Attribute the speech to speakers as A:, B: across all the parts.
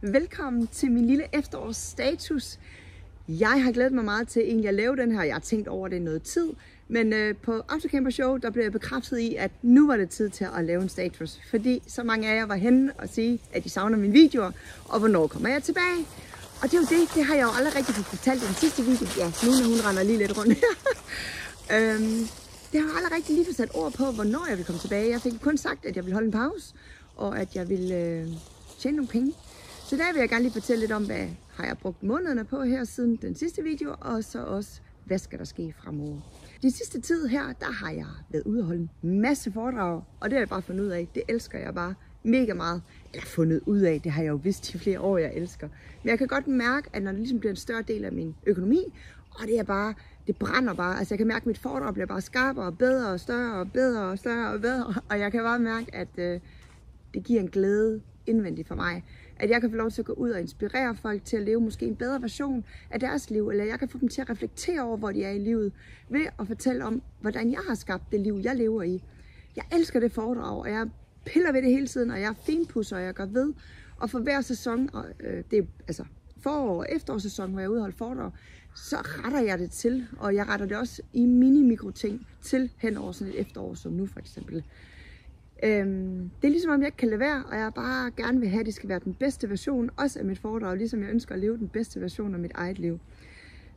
A: velkommen til min lille efterårsstatus. Jeg har glædet mig meget til egentlig at lave den her. Jeg har tænkt over det noget tid, men på Autocamper Show, der blev jeg bekræftet i, at nu var det tid til at lave en status. Fordi så mange af jer var henne og sige, at de savner mine videoer, og hvornår kommer jeg tilbage. Og det er jo det har jeg jo aldrig rigtig fået fortalt i den sidste video. Ja, nu når hun render lige lidt rundt her. Det har jeg aldrig rigtig lige fået sat ord på, hvornår jeg vil komme tilbage. Jeg fik kun sagt, at jeg vil holde en pause, og at jeg vil tjene nogle penge. Så der vil jeg gerne lige fortælle lidt om, hvad har jeg brugt månederne på her siden den sidste video, og så også, hvad skal der ske fremover. De sidste tid her, der har jeg været ude og holde en masse foredrag, og det har jeg bare fundet ud af. Det elsker jeg bare mega meget. Eller fundet ud af, det har jeg jo vidst i flere år, jeg elsker. Men jeg kan godt mærke, at når det ligesom bliver en større del af min økonomi, og det er bare, det brænder bare. Altså jeg kan mærke, at mit foredrag bliver bare skarpere og bedre og større og bedre og større og bedre. Og jeg kan bare mærke, at det giver en glæde indvendigt for mig. At jeg kan få lov til at gå ud og inspirere folk til at leve måske en bedre version af deres liv. Eller jeg kan få dem til at reflektere over, hvor de er i livet. Ved at fortælle om, hvordan jeg har skabt det liv, jeg lever i. Jeg elsker det foredrag, og jeg piller ved det hele tiden, og jeg finpudser, og jeg går ved. Og for hver sæson, og det er altså forår- og efterårssæson, hvor jeg er ude og holde foredrag, så retter jeg det til. Og jeg retter det også i mini-mikro-ting til hen over sådan et efterår, som nu for eksempel. Det er ligesom om jeg ikke kan lade være, og jeg bare gerne vil have, at det skal være den bedste version, også af mit foredrag, ligesom jeg ønsker at leve den bedste version af mit eget liv.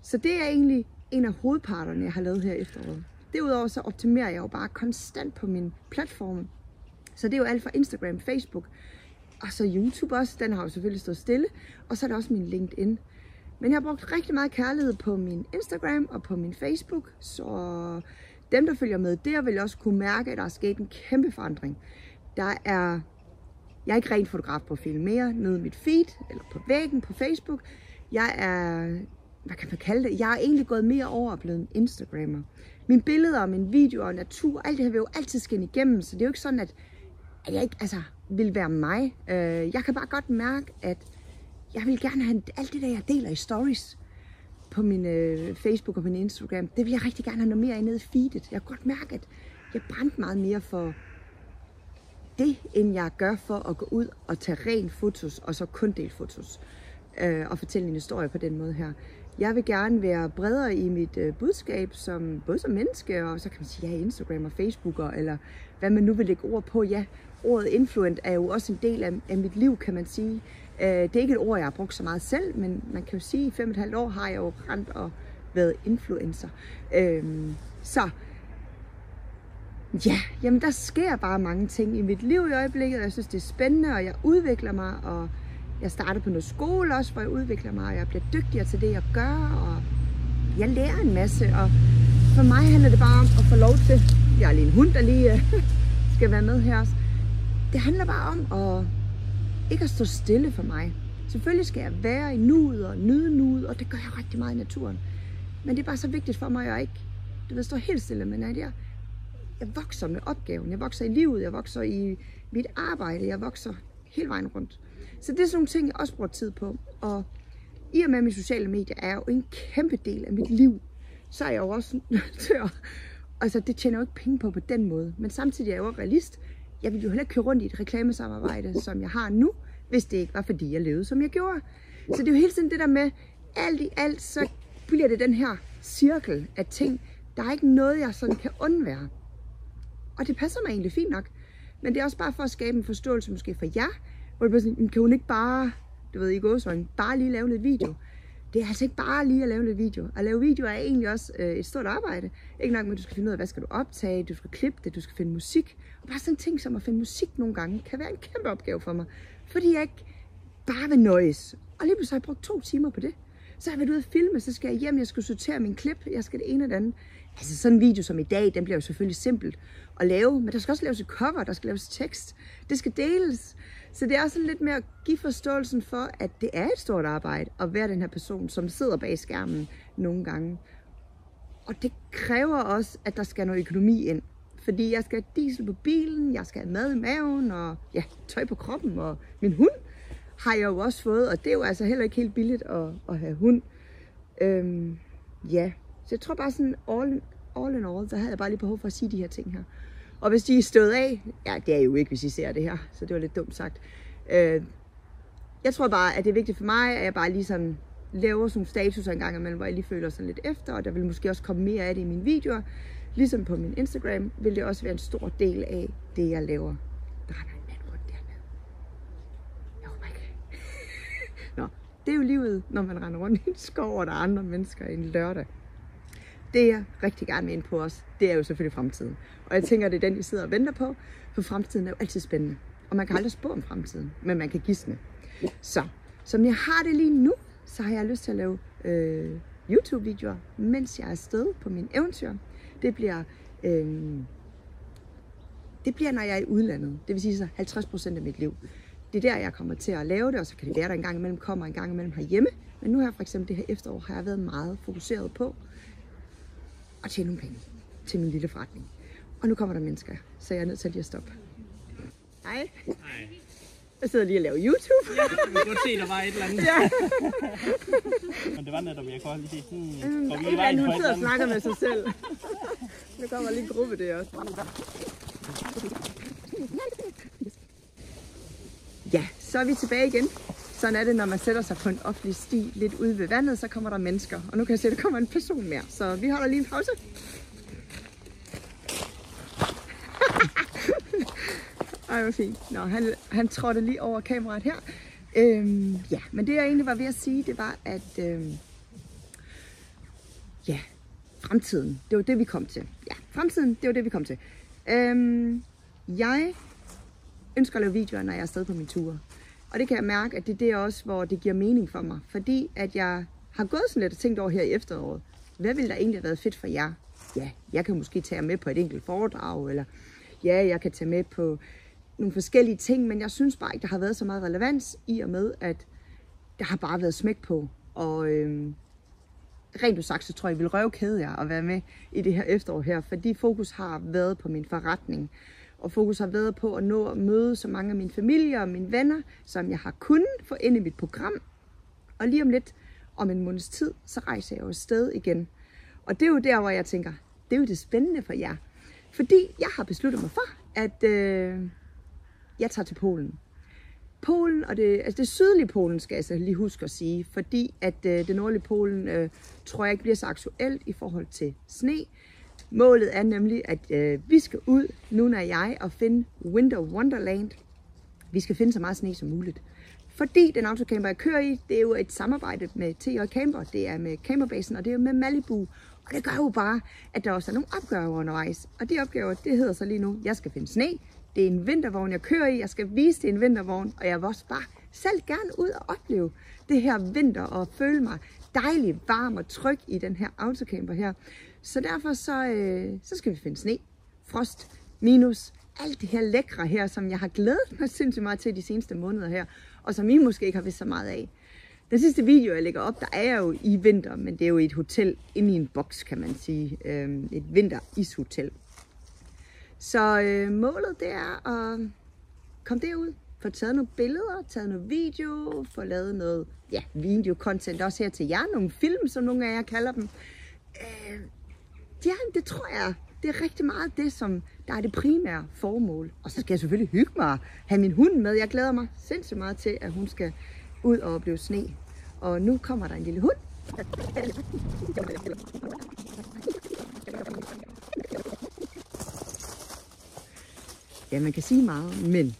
A: Så det er egentlig en af hovedparterne, jeg har lavet her efteråret. Derudover så optimerer jeg jo bare konstant på min platform. Så det er jo alt fra Instagram, Facebook, og så YouTube også, den har jo selvfølgelig stået stille, og så er der også min LinkedIn. Men jeg har brugt rigtig meget kærlighed på min Instagram og på min Facebook, så dem, der følger med der, vil også kunne mærke, at der er sket en kæmpe forandring. Jeg er ikke rent fotografprofil mere nede i mit feed, eller på væggen på Facebook. Jeg er, hvad kan man kalde det? Jeg er egentlig gået mere over og blevet en Instagrammer. Mine billeder og mine videoer og natur, alt det her vil jo altid skinne igennem, så det er jo ikke sådan, at jeg ikke vil være mig. Jeg kan bare godt mærke, at jeg vil gerne have alt det der, jeg deler i stories på min Facebook og min Instagram, det vil jeg rigtig gerne have noget mere nede i feedet. Jeg kan godt mærke, at jeg brændte meget mere for det, end jeg gør for at gå ud og tage ren fotos, og så kun dele fotos, og fortælle en historie på den måde her. Jeg vil gerne være bredere i mit budskab, både som menneske, og så kan man sige, ja, Instagram og Facebooker, eller hvad man nu vil lægge ord på. Ja, ordet influent er jo også en del af mit liv, kan man sige. Det er ikke et ord, jeg har brugt så meget selv, men man kan jo sige, at i 5,5 år har jeg jo rendt og været influencer. Så ja, jamen der sker bare mange ting i mit liv i øjeblikket, og jeg synes, det er spændende, og jeg udvikler mig, og jeg starter på noget skole også, hvor jeg udvikler mig, og jeg bliver dygtigere til det, jeg gør, og jeg lærer en masse, og for mig handler det bare om at få lov til, jeg har lige en hund, der lige skal være med her også. Det handler bare om at ikke at stå stille for mig. Selvfølgelig skal jeg være i nuet og nyde nuet, og det gør jeg rigtig meget i naturen. Men det er bare så vigtigt for mig, at jeg ikke stå helt stille, men at jeg vokser med opgaven. Jeg vokser i livet, jeg vokser i mit arbejde, jeg vokser hele vejen rundt. Så det er sådan nogle ting, jeg også bruger tid på. Og i og med mine sociale medier er jo en kæmpe del af mit liv, så er jeg jo også nødt til at, altså det tjener jo ikke penge på den måde. Men samtidig er jeg jo realist. Jeg ville jo heller ikke køre rundt i et reklamesamarbejde, som jeg har nu, hvis det ikke var, fordi jeg levede, som jeg gjorde. Så det er jo hele tiden det der med, alt i alt, så bliver det den her cirkel af ting. Der er ikke noget, jeg sådan kan undvære. Og det passer mig egentlig fint nok. Men det er også bare for at skabe en forståelse måske for jer, hvor det bliver sådan, kan hun ikke bare, du ved, i gåseøjne, bare lige lave lidt video. Det er altså ikke bare lige at lave lidt video. At lave video er egentlig også et stort arbejde. Ikke nok med, at du skal finde ud af, hvad skal du optage, du skal klippe det, du skal finde musik. Og bare sådan en ting som at finde musik nogle gange, kan være en kæmpe opgave for mig. Fordi jeg ikke bare vil nøjes. Og lige pludselig har jeg brugt 2 timer på det. Så har jeg været ude at filme, så skal jeg hjem, jeg skal sortere min klip, jeg skal det ene og det andet. Altså sådan en video som i dag, den bliver jo selvfølgelig simpelt at lave, men der skal også laves et cover, der skal laves tekst, det skal deles. Så det er også lidt mere at give forståelsen for, at det er et stort arbejde at være den her person, som sidder bag skærmen nogle gange. Og det kræver også, at der skal noget økonomi ind. Fordi jeg skal have diesel på bilen, jeg skal have mad i maven, og ja, tøj på kroppen, og min hund har jeg jo også fået, og det er jo altså heller ikke helt billigt at have hund. Ja, så jeg tror bare sådan all in all, så havde jeg bare lige behov for at sige de her ting her. Og hvis de er stået af, ja, det er jo ikke, hvis I ser det her, så det var lidt dumt sagt. Jeg tror bare, at det er vigtigt for mig, at jeg bare lige sådan laver sådan nogle statuser en gang imellem, hvor jeg lige føler sådan lidt efter, og der vil måske også komme mere af det i mine videoer. Ligesom på min Instagram vil det også være en stor del af det, jeg laver. Der er en mand rundt dernede. Jeg håber ikke. Nå, det er jo livet, når man render rundt i en skov, og der er andre mennesker en lørdag. Det jeg rigtig gerne vil ind på os, det er jo selvfølgelig fremtiden. Og jeg tænker, det er den, I sidder og venter på, for fremtiden er jo altid spændende. Og man kan aldrig spå om fremtiden, men man kan gisne. Så, som jeg har det lige nu, så har jeg lyst til at lave YouTube-videoer, mens jeg er afsted på mine eventyr. Det bliver, når jeg er i udlandet. Det vil sige så 50% af mit liv. Det er der, jeg kommer til at lave det, og så kan det være, der en gang imellem kommer en gang imellem herhjemme. Men nu her for eksempel det her efterår, har jeg været meget fokuseret på at tjene nogle penge til min lille forretning. Og nu kommer der mennesker, så jeg er nødt til lige at stoppe. Hej.
B: Hej.
A: Jeg sidder lige og laver YouTube.
B: Ja, jeg kunne godt se, der var et eller andet.
A: Ja.
B: Men det var netop, jeg kunne lige sige,
A: Hun sidder og snakker med sig selv. Nu kommer lige en gruppe der også. Ja, så er vi tilbage igen. Sådan er det, når man sætter sig på en offentlig sti lidt ude ved vandet, så kommer der mennesker. Og nu kan jeg se, at der kommer en person mere. Så vi holder lige en pause. Ej, hvor fint. Nå, han trådte lige over kameraet her. Ja, men det jeg egentlig var ved at sige, det var, at ja, fremtiden, det var det, vi kom til. Ja, fremtiden, det var det, vi kom til. Jeg ønsker at lave videoer, når jeg er afsted på mine ture. Og det kan jeg mærke, at det er det også, hvor det giver mening for mig. Fordi at jeg har gået sådan lidt og tænkt over her i efteråret. Hvad ville der egentlig have været fedt for jer? Ja, jeg kan måske tage jer med på et enkelt foredrag, eller ja, jeg kan tage med på nogle forskellige ting, men jeg synes bare ikke, der har været så meget relevans i og med, at der har bare været smæk på. Og rent udsagt, så tror jeg vil røvkæde jer at være med i det her efterår her, fordi fokus har været på min forretning. Og fokus har været på at nå at møde så mange af mine familier og mine venner, som jeg har kunnet få ind i mit program. Og lige om lidt, om en måneds tid, så rejser jeg jo afsted igen. Og det er jo der, hvor jeg tænker, det er jo det spændende for jer. Fordi jeg har besluttet mig for, at jeg tager til Polen. Polen, og det sydlige Polen skal jeg så lige huske at sige, fordi at det nordlige Polen tror jeg ikke bliver så aktuelt i forhold til sne. Målet er nemlig, at vi skal ud, nu når jeg, og finde Winter Wonderland. Vi skal finde så meget sne som muligt. Fordi den autocamper, jeg kører i, det er jo et samarbejde med TJ Camper. Det er med camperbasen, og det er med Malibu. Og det gør jo bare, at der også er nogle opgaver undervejs. Og de opgaver, det hedder så lige nu, jeg skal finde sne. Det er en vintervogn, jeg kører i. Jeg skal vise, det er en vintervogn. Og jeg vil også bare selv gerne ud og opleve det her vinter og føle mig dejlig, varm og tryg i den her autocamper her. Så derfor så skal vi finde sne, frost, minus, alt det her lækre her, som jeg har glædet mig sindssygt meget til de seneste måneder her, og som I måske ikke har vidst så meget af. Den sidste video, jeg lægger op, der er jeg jo i vinter, men det er jo i et hotel inde i en boks, kan man sige. Et vinterishotel. Så målet det er at komme derud, få taget nogle billeder, taget noget video, få lavet noget video-content også her til jer, nogle film, som nogle af jer kalder dem. Ja, det tror jeg, det er rigtig meget det, som der er det primære formål. Og så skal jeg selvfølgelig hygge mig og have min hund med. Jeg glæder mig sindssygt meget til, at hun skal ud og opleve sne. Og nu kommer der en lille hund. Ja, man kan sige meget, men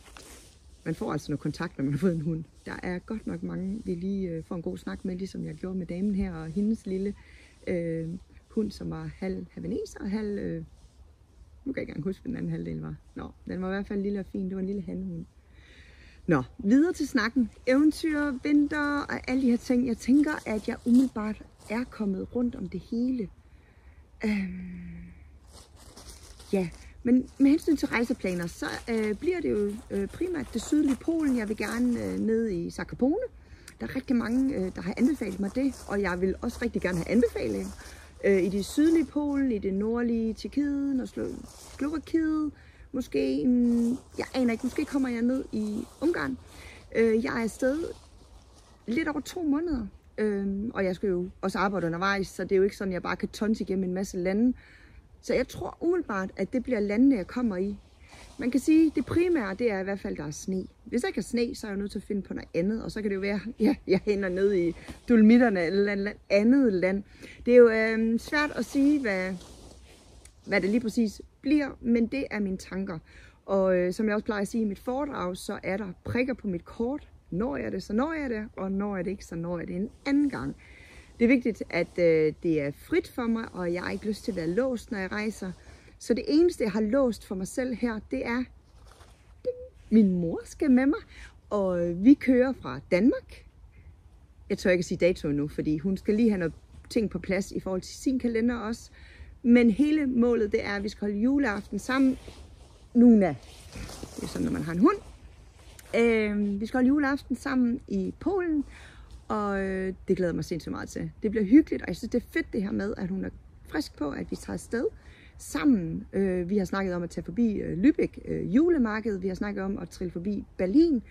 A: man får altså noget kontakt, når man har fået en hund. Der er godt nok mange, vi lige får en god snak med, ligesom jeg gjorde med damen her, og hendes lille hund, som var halv havaneser og halv... nu kan jeg ikke engang huske, hvad den anden halvdel var. Nå, den var i hvert fald lille og fin. Det var en lille hanhund. Nå, videre til snakken. Eventyr, vinter og alle de her ting. Jeg tænker, at jeg umiddelbart er kommet rundt om det hele. Ja, men med hensyn til rejseplaner, så bliver det jo primært det sydlige Polen. Jeg vil gerne ned i Zakopane. Der er rigtig mange, der har anbefalet mig det, og jeg vil også rigtig gerne have anbefalinger. I det sydlige Polen, i det nordlige Tjekkiet, Slovakiet, måske, jeg aner ikke, måske kommer jeg ned i Ungarn. Jeg er afsted lidt over 2 måneder, og jeg skal jo også arbejde undervejs, så det er jo ikke sådan, at jeg bare kan tonse igennem en masse lande. Så jeg tror umiddelbart, at det bliver landene, jeg kommer i. man kan sige, det primære, det er i hvert fald, der er sne. Hvis der ikke er sne, så er jeg nødt til at finde på noget andet, og så kan det jo være, ja, jeg hænder ned i Dolomitterne eller et andet land. Det er jo svært at sige, hvad det lige præcis bliver, men det er mine tanker. Og som jeg også plejer at sige i mit foredrag, så er der prikker på mit kort. Når jeg det, så når jeg det, og når jeg det ikke, så når jeg det en anden gang. Det er vigtigt, at det er frit for mig, og jeg har ikke lyst til at være låst, når jeg rejser. Så det eneste, jeg har låst for mig selv her, det er, min mor skal med mig, og vi kører fra Danmark. Jeg tør ikke at sige dato nu, fordi hun skal lige have noget ting på plads i forhold til sin kalender også. Men hele målet, det er, at vi skal holde juleaften sammen. Nuna. Det er sådan, når man har en hund. Vi skal holde juleaften sammen i Polen, og det glæder mig sindssygt meget til. Det bliver hyggeligt, og jeg synes, det er fedt det her med, at hun er frisk på, at vi tager afsted sammen. Vi har snakket om at tage forbi Lübeck julemarked, vi har snakket om at trille forbi Berlin,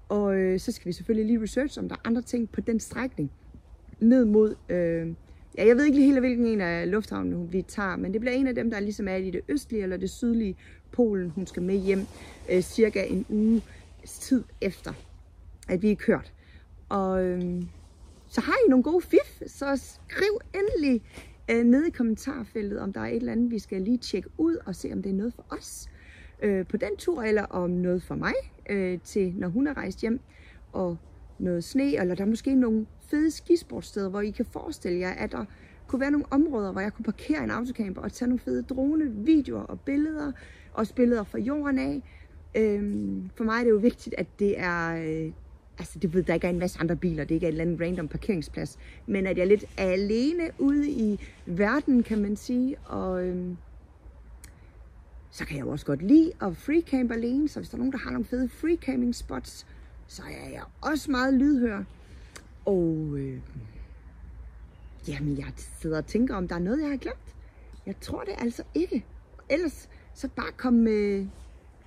A: og så skal vi selvfølgelig lige research, om der er andre ting på den strækning ned mod... Ja, jeg ved ikke lige helt, hvilken en af lufthavnene vi tager, men det bliver en af dem, der ligesom er i det østlige eller det sydlige Polen. Hun skal med hjem cirka en uge tid efter, at vi er kørt. Og så har I nogle gode fif, så skriv endelig nede i kommentarfeltet, om der er et eller andet, vi skal lige tjekke ud og se, om det er noget for os på den tur, eller om noget for mig til, når hun er rejst hjem, og noget sne, eller der er måske nogle fede skisportsteder, hvor I kan forestille jer, at der kunne være nogle områder, hvor jeg kunne parkere en autocamper og tage nogle fede dronevideoer og billeder, også billeder fra jorden af. For mig er det jo vigtigt, at det er, altså det ved, der ikke er en masse andre biler, det ikke er et eller andet random parkeringsplads, men at jeg er lidt alene ude i verden, kan man sige, og så kan jeg jo også godt lide at freecampe alene, så hvis der er nogen, der har nogle fede freecamping spots, så er jeg også meget lydhør. Og jamen, jeg sidder og tænker, om der er noget, jeg har glemt. Jeg tror det altså ikke. Ellers så bare kom med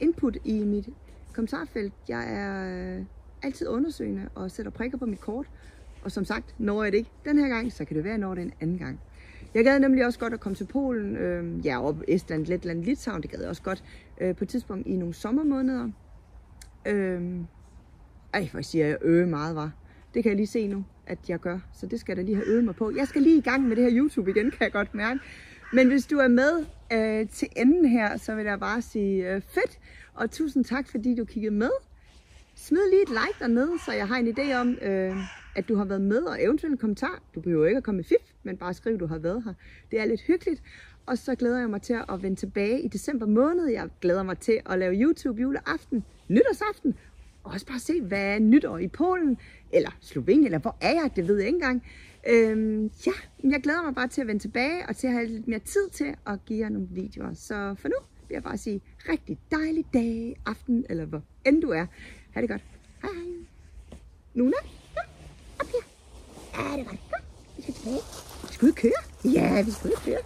A: input i mit kommentarfelt. Jeg er altid undersøgende og sætter prikker på mit kort. Og som sagt, når jeg det ikke den her gang, så kan det være, når det en anden gang. Jeg gad nemlig også godt at komme til Polen. Ja, op Estland, Letland, Litauen, det gad jeg også godt på et tidspunkt i nogle sommermåneder. Hvor siger jeg meget, var. Det kan jeg lige se nu, at jeg gør. Så det skal jeg da lige have øvet mig på. Jeg skal lige i gang med det her YouTube igen, kan jeg godt mærke. Men hvis du er med til enden her, så vil jeg bare sige fedt. Og tusind tak, fordi du kiggede med. Smid lige et like dernede, så jeg har en idé om, at du har været med. Og eventuelt en kommentar. Du behøver ikke at komme med fif, men bare skriv, du har været her. Det er lidt hyggeligt. Og så glæder jeg mig til at vende tilbage i december måned. Jeg glæder mig til at lave YouTube juleaften, nytårsaften. Og også bare se, hvad er nytår i Polen, eller Slovenien, eller hvor er jeg, det ved jeg ikke engang. Ja, jeg glæder mig bare til at vende tilbage, og til at have lidt mere tid til at give jer nogle videoer. Så for nu vil jeg bare sige, rigtig dejlig dag, aften, eller hvor end du er. Ha' det godt. Hej hej. Nuna, kom, op her. Ja, det var det. Kom, vi skal tilbage. Vi skal ud og køre. Ja, vi skal ud og køre.